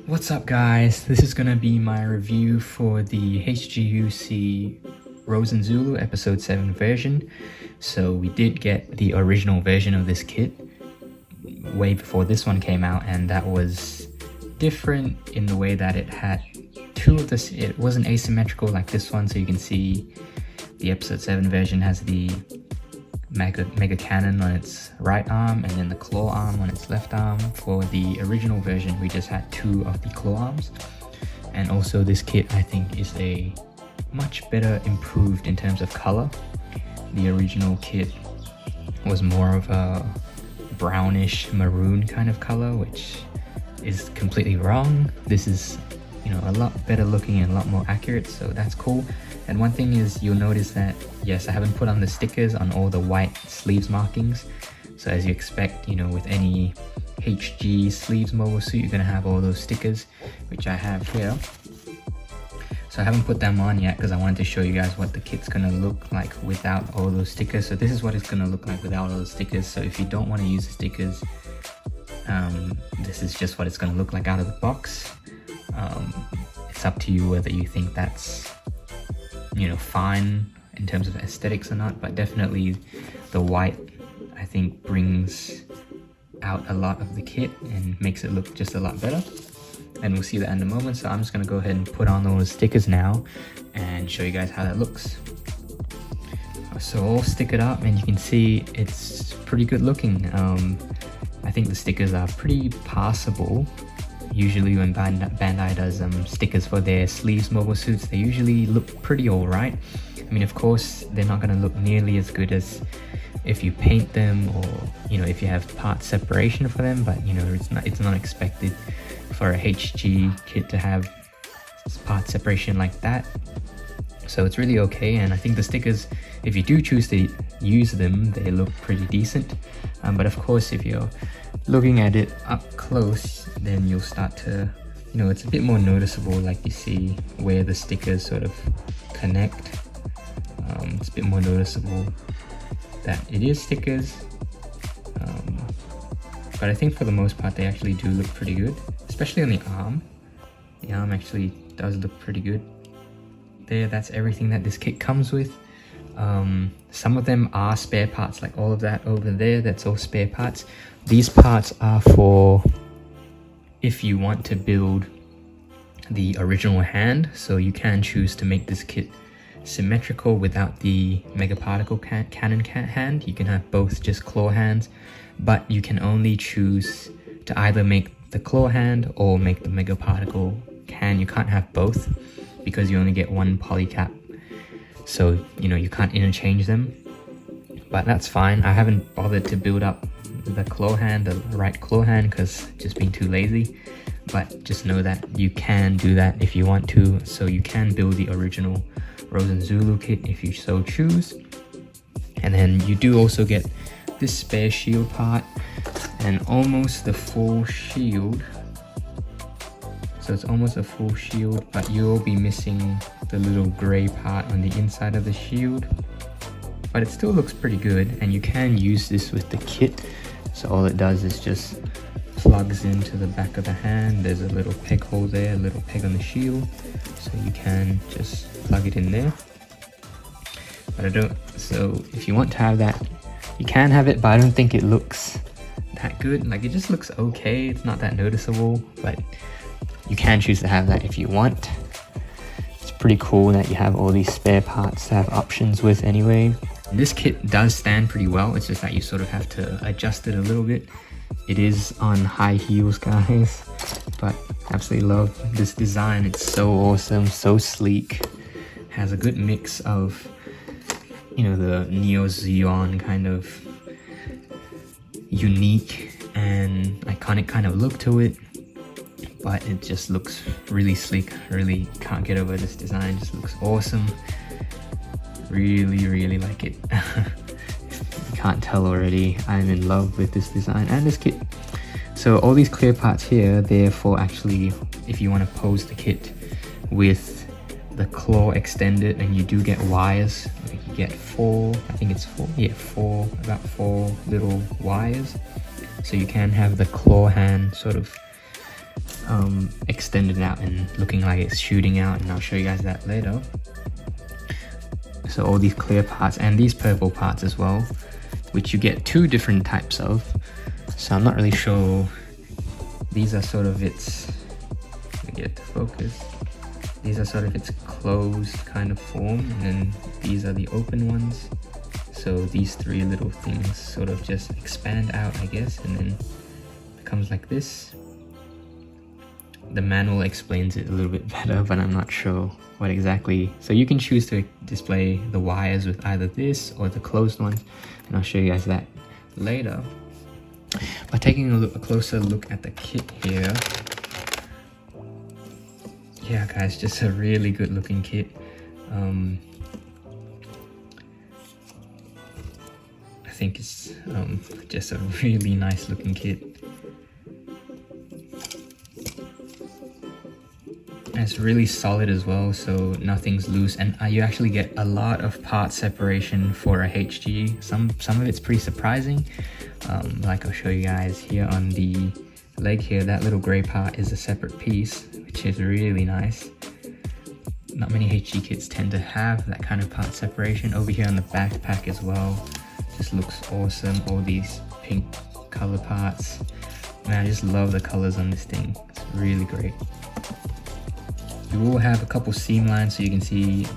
What's up guys, this is gonna be my review for the HGUC Rozen Zulu episode 7 version. So we did get the original version of this kit way before this one came out, and that was different in the way that it had two of this. It wasn't asymmetrical like this one, so you can see the episode 7 version has the mega cannon on its right arm and then the claw arm on its left arm. For the original version we just had two of the claw arms, and also this kit I think is a much better improved in terms of color. The original kit was more of a brownish maroon kind of color, which is completely wrong. This is, you know, a lot better looking and a lot more accurate, so that's cool. And one thing is, you'll notice that yes, I haven't put on the stickers on all the white sleeves markings. So as you expect, you know, with any HG sleeves mobile suit, you're gonna have all those stickers, which I have here. So I haven't put them on yet because I wanted to show you guys what the kit's gonna look like without all those stickers. So this is what it's gonna look like without all those stickers. So if you don't want to use the stickers, this is just what it's gonna look like out of the box. It's up to you whether you think that's, you know, fine in terms of aesthetics or not, but definitely the white I think brings out a lot of the kit and makes it look just a lot better, and we'll see that in a moment. So I'm just gonna go ahead and put on all the stickers now and show you guys how that looks. So all stickered up, and you can see it's pretty good looking. I think the stickers are pretty passable. Usually when Bandai does stickers for their sleeves mobile suits, they usually look pretty alright. I mean, of course, they're not going to look nearly as good as if you paint them, or, you know, if you have part separation for them, but, you know, it's not expected for a HG kit to have part separation like that. So it's really okay, and I think the stickers, if you do choose to use them, they look pretty decent. But of course, if you're looking at it up close, then you'll start to, you know, it's a bit more noticeable, like you see where the stickers sort of connect. It's a bit more noticeable that it is stickers. But I think for the most part they actually do look pretty good, especially on the arm. The arm actually does look pretty good. There, that's everything that this kit comes with. Some of them are spare parts, like all of that over there, that's all spare parts. These parts are for if you want to build the original hand, so you can choose to make this kit symmetrical without the mega particle cannon hand. You can have both just claw hands, but you can only choose to either make the claw hand or make the mega particle can. You can't have both because you only get one polycap, so you know you can't interchange them. But that's fine. I haven't bothered to build up the claw hand, the right claw hand, because just being too lazy. But just know that you can do that if you want to, so you can build the original Rozen Zulu kit if you so choose. And then you do also get this spare shield part and almost the full shield. So it's almost a full shield, but you'll be missing the little grey part on the inside of the shield. But it still looks pretty good, and you can use this with the kit. So all it does is just plugs into the back of the hand. There's a little peg hole there, a little peg on the shield, so you can just plug it in there. But I don't, so if you want to have that, you can have it, but I don't think it looks that good. Like, it just looks okay, it's not that noticeable, but you can choose to have that if you want. It's pretty cool that you have all these spare parts to have options with anyway. This kit does stand pretty well, it's just that you sort of have to adjust it a little bit. It is on high heels, guys, but absolutely love this design. It's so awesome, so sleek. Has a good mix of, you know, the Neo Zeon kind of unique and iconic kind of look to it, but it just looks really sleek. Really can't get over this design, just looks awesome. Really like it. If you can't tell already, I'm in love with this design and this kit. So all these clear parts here, they're for actually if you want to pose the kit with the claw extended, and you do get wires. You get four, I think it's four, yeah, about four little wires. So you can have the claw hand sort of extended out and looking like it's shooting out, and I'll show you guys that later. So all these clear parts and these purple parts as well, which you get two different types of. So I'm not really sure. These are sort of its, let me get to focus. These are sort of its closed kind of form, and then these are the open ones. So these three little things sort of just expand out, I guess, and then becomes like this. The manual explains it a little bit better, but I'm not sure what exactly. So you can choose to display the wires with either this or the closed ones, and I'll show you guys that later. By taking a closer look at the kit here, yeah guys, just a really good looking kit. I think it's just a really nice looking kit. And it's really solid as well, so nothing's loose, and you actually get a lot of part separation for a HG. Some of it's pretty surprising. Like I'll show you guys here on the leg here, that little grey part is a separate piece, which is really nice. Not many HG kits tend to have that kind of part separation. Over here on the backpack as well, just looks awesome. All these pink color parts. Man, I just love the colors on this thing. It's really great. You will have a couple seam lines, so you can see,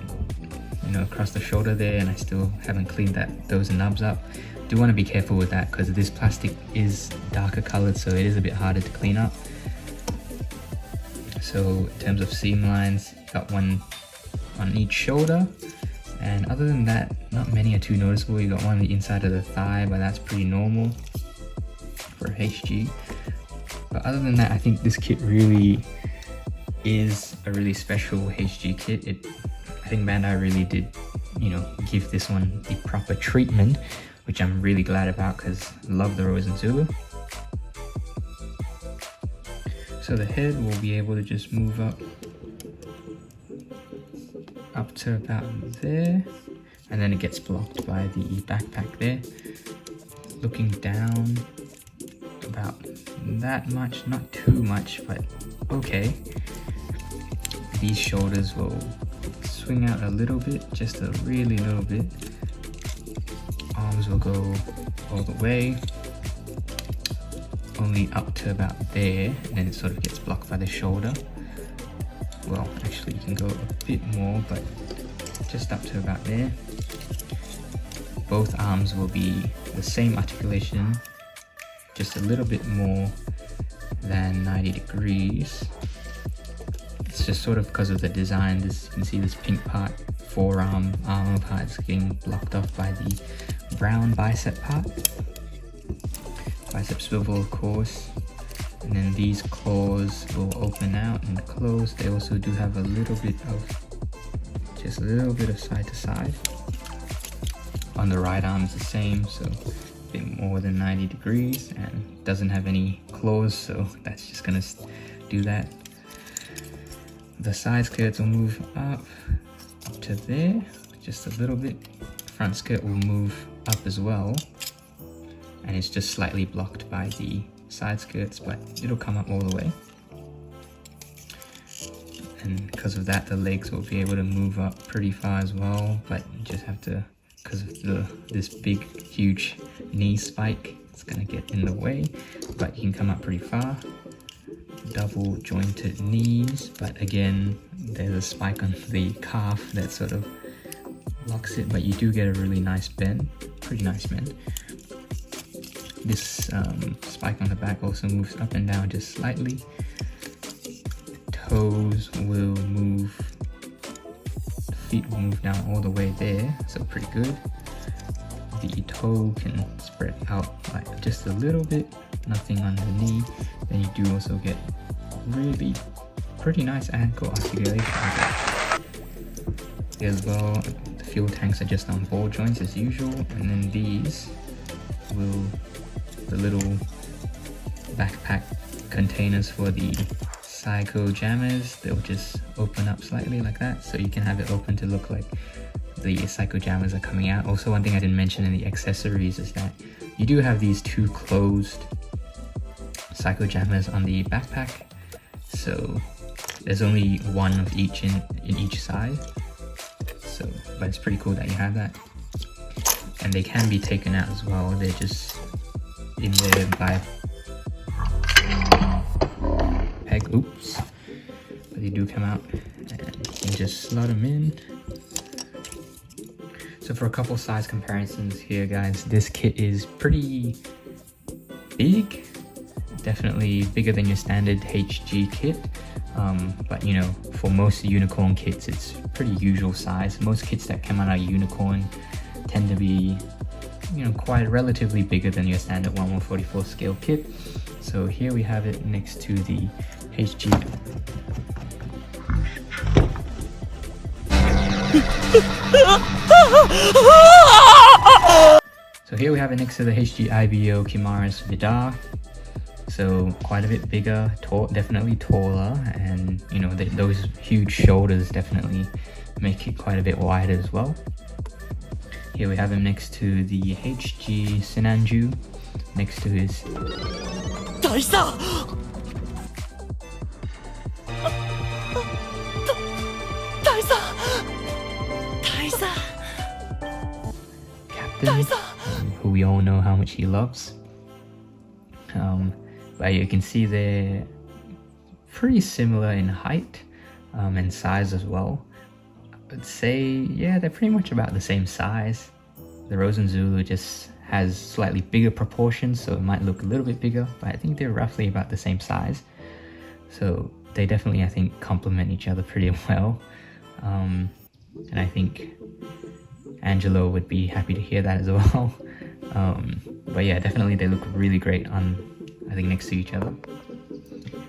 you know, across the shoulder there, and I still haven't cleaned those nubs up. Do want to be careful with that because this plastic is darker colored, so it is a bit harder to clean up. So in terms of seam lines, got one on each shoulder, and other than that, not many are too noticeable. You got one on the inside of the thigh, but that's pretty normal for a HG. But other than that, I think this kit really is a really special HG kit. I think Bandai really did, you know, give this one the proper treatment, which I'm really glad about because I love the Rozen Zulu. So the head will be able to just move up to about there, and then it gets blocked by the backpack there. Looking down about that much, not too much, but okay. These shoulders will swing out a little bit, just a really little bit. Arms will go all the way, only up to about there, and then it sort of gets blocked by the shoulder. Well, actually you can go a bit more, but just up to about there. Both arms will be the same articulation, just a little bit more than 90 degrees. It's just sort of because of the design. You can see this pink part, forearm, armor part is getting blocked off by the brown bicep part. Bicep swivel, of course. And then these claws will open out and close. They also do have a little bit of, just a little bit of side to side. On the right arm is the same, so a bit more than 90 degrees, and doesn't have any claws, so that's just gonna do that. The side skirts will move up to there, just a little bit. Front skirt will move up as well, and it's just slightly blocked by the side skirts, but it'll come up all the way. And because of that, the legs will be able to move up pretty far as well, but you just have to, because of this big huge knee spike, it's gonna get in the way, but you can come up pretty far. Double jointed knees, but again there's a spike on the calf that sort of locks it, but you do get a really nice bend, pretty nice bend. This spike on the back also moves up and down just slightly. Toes will move, the feet will move down all the way there, so pretty good. The toe can spread out like just a little bit, nothing on the knee. Then you do also get really pretty nice ankle articulation as well. The fuel tanks are just on ball joints as usual, and then these will, the little backpack containers for the psycho jammers, they'll just open up slightly like that, so you can have it open to look like the psycho jammers are coming out. Also, one thing I didn't mention in the accessories is that you do have these two closed psycho jammers on the backpack, So there's only one of each in each side. So, but it's pretty cool that you have that. And they can be taken out as well. They're just in there by peg. Oops. But they do come out, and you can just slot them in. So for a couple size comparisons here, guys, this kit is pretty big. Definitely bigger than your standard HG kit. But you know, for most Unicorn kits, it's pretty usual size. Most kits that come out of Unicorn tend to be, you know, quite relatively bigger than your standard 1/144 scale kit. So here we have it next to the HG. So here we have it next to the HGIBO Kimara's Vidar. So quite a bit bigger, definitely taller, and you know, those huge shoulders definitely make it quite a bit wider as well. Here we have him next to the HG Sinanju, next to his TAISAAA! Captain, who we all know how much he loves. But you can see they're pretty similar in height and size as well. I'd say, yeah, they're pretty much about the same size. The Rozen Zulu just has slightly bigger proportions, so it might look a little bit bigger, but I think they're roughly about the same size. So they definitely, I think, complement each other pretty well. And I think Angelo would be happy to hear that as well. But yeah, definitely they look really great on, I think, next to each other.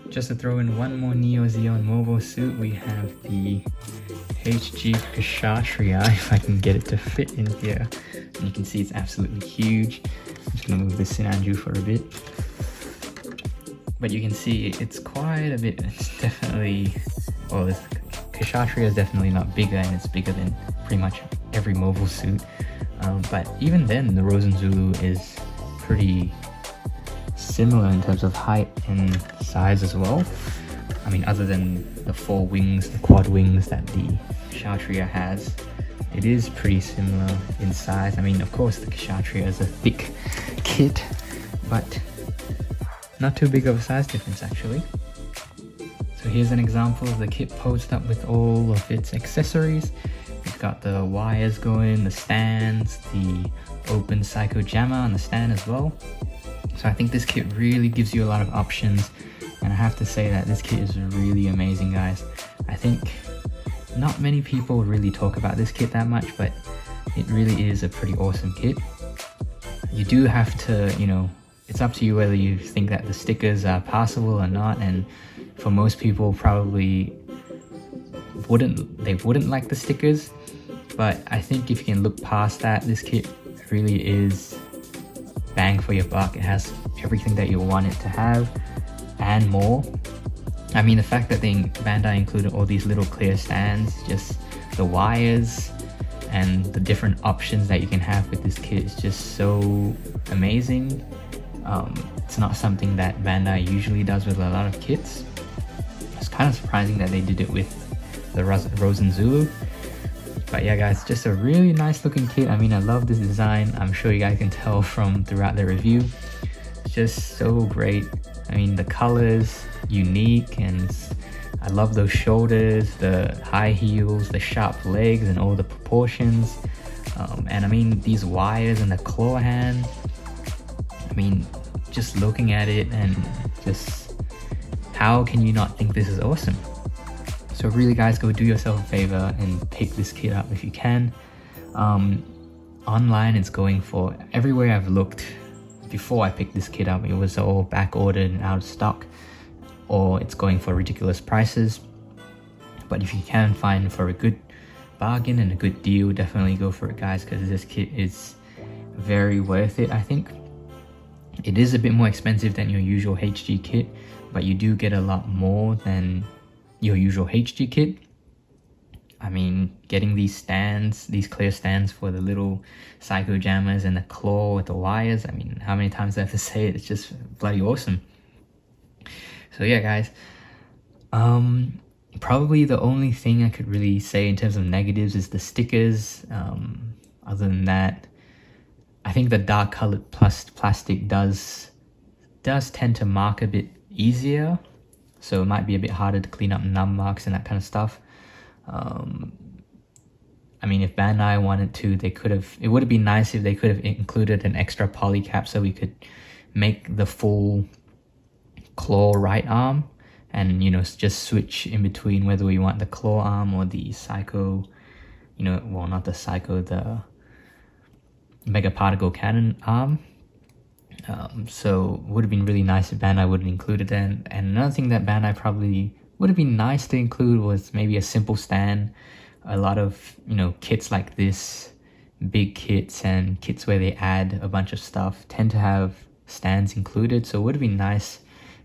Just to throw in one more Neo Zeon mobile suit, we have the HG Kshatriya, if I can get it to fit in here. And you can see it's absolutely huge. I'm just gonna move this Sinanju for a bit. But you can see it's quite a bit, it's definitely, well, this Kshatriya is definitely not bigger, and it's bigger than pretty much every mobile suit. But even then, the Rozen Zulu is pretty similar in terms of height and size as well. I mean, other than the 4 wings, the quad wings that the Kshatriya has, it is pretty similar in size. I mean, of course, the Kshatriya is a thick kit, but not too big of a size difference actually. So here's an example of the kit posed up with all of its accessories. It's got the wires going, the stands, the open Psycho Jammer on the stand as well. So I think this kit really gives you a lot of options, and I have to say that this kit is really amazing, guys. I think not many people really talk about this kit that much, but it really is a pretty awesome kit. You do have to, you know, it's up to you whether you think that the stickers are passable or not, and for most people probably wouldn't like the stickers, but I think if you can look past that, this kit really is bang for your buck. It has everything that you want it to have and more. I mean, the fact that Bandai included all these little clear stands, just the wires and the different options that you can have with this kit is just so amazing. It's not something that Bandai usually does with a lot of kits. It's kind of surprising that they did it with the Rozen Zulu. But yeah, guys, just a really nice looking kit. I mean, I love this design. I'm sure you guys can tell from throughout the review. It's just so great. I mean, the colors, unique, and I love those shoulders, the high heels, the sharp legs, and all the proportions. And I mean, these wires and the claw hand. I mean, just looking at it, and just how can you not think this is awesome? So really, guys, go do yourself a favor and pick this kit up if you can. Online, it's going for, everywhere I've looked before I picked this kit up, it was all back ordered and out of stock, or it's going for ridiculous prices. But if you can find for a good bargain and a good deal, definitely go for it, guys, because this kit is very worth it. I think it is a bit more expensive than your usual HG kit, but you do get a lot more than your usual HG kit. I mean, getting these stands, these clear stands for the little Psycho Jammers and the claw with the wires, I mean, how many times do I have to say it? It's just bloody awesome. So yeah, guys, Probably the only thing I could really say in terms of negatives is the stickers. Other than that, I think the dark colored plastic does tend to mark a bit easier, so it might be a bit harder to clean up num marks and that kind of stuff. I mean, if Bandai wanted to, they could have, it would have been nice if they could have included an extra poly cap so we could make the full claw right arm, and you know, just switch in between whether we want the claw arm or the psycho, you know, well, not the psycho, the mega particle cannon arm. So would have been really nice if Bandai would have included that. And another thing that Bandai probably would have been nice to include was maybe a simple stand. A lot of, you know, kits like this, big kits and kits where they add a bunch of stuff, tend to have stands included. So it would have been nice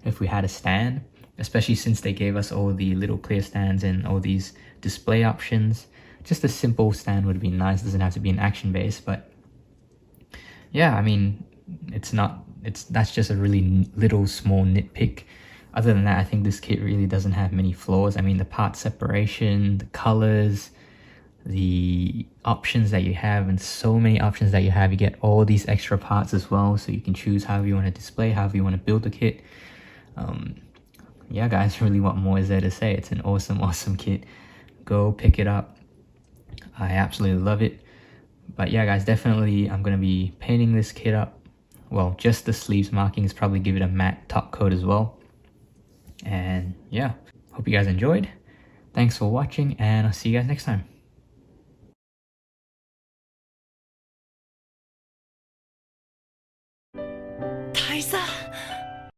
if we had a stand, especially since they gave us all the little clear stands and all these display options. Just a simple stand would be nice. It doesn't have to be an action base, but yeah, I mean, that's just a really little small nitpick. Other than that, I think this kit really doesn't have many flaws. I mean, the part separation, the colors, the options that you have, and so many options that you have. You get all these extra parts as well, so you can choose however you want to display, however you want to build the kit. Yeah, guys, really, what more is there to say? It's an awesome kit. Go pick it up. I absolutely love it. But yeah, guys, definitely I'm going to be painting this kit up. Well, just the sleeves markings, probably give it a matte top coat as well. And yeah, hope you guys enjoyed. Thanks for watching, and I'll see you guys next time.